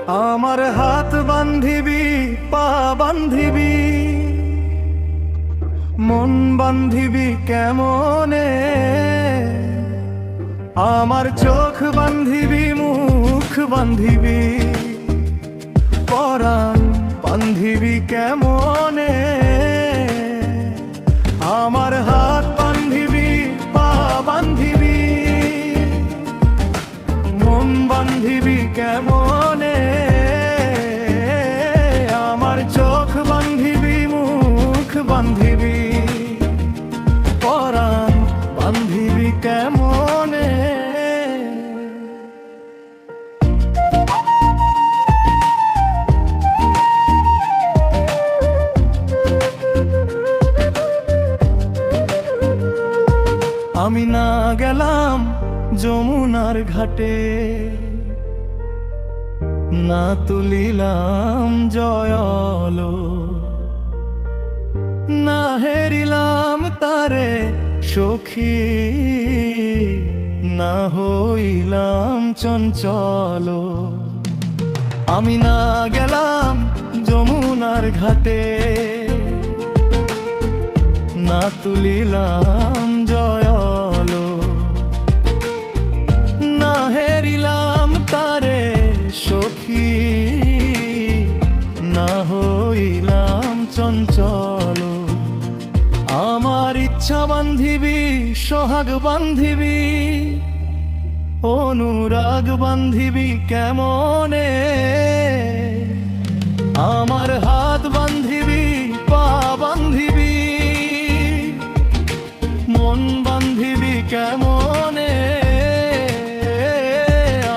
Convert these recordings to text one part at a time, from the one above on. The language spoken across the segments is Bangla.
আমার হাত বান্ধিবি, পা বান্ধিবি, মন বান্ধিবি কেমনে? আমার চোখ বান্ধিবি, মুখ বান্ধিবি, পরাণ বান্ধিবি কেমনে? আমার হাত বান্ধিবি, পা বান্ধিবি, মন বান্ধিবি কেমনে? আমার চোখ বান্ধিবি, মুখ বান্ধিবি, পরাণ বান্ধিবি কেমনে? আমি না গেলাম যমুনার ঘাটে, না তুলিলাম জয়লো, না হেরিলাম তারে সখী, না হইলাম চঞ্চল। আমি না গেলাম যমুনার ঘাটে, না তুলিলাম জয়লো, না হেরিলাম তারে সখী, না হইলাম চঞ্চল। আমার ইচ্ছা বান্ধিবি, সোহাগ বান্ধিবি, অনুরাগ বান্ধিবি কেমনে? আমার হাত বান্ধিবি, পা বান্ধিবি, মন বান্ধিবি কেমনে?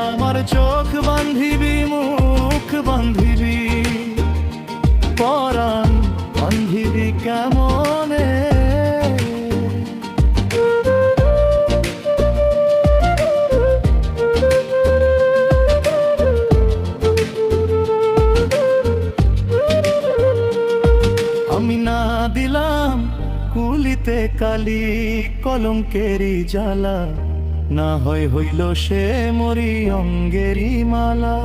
আমার চোখ বান্ধিবি, মুখ বান্ধিবি, পরাণ বান্ধিবি কেমনে? আমি না দিলাম কুলিতে কালি, কলঙ্কেরি জ্বালা, না হয় হইল সে মরি অঙ্গেরি মালা।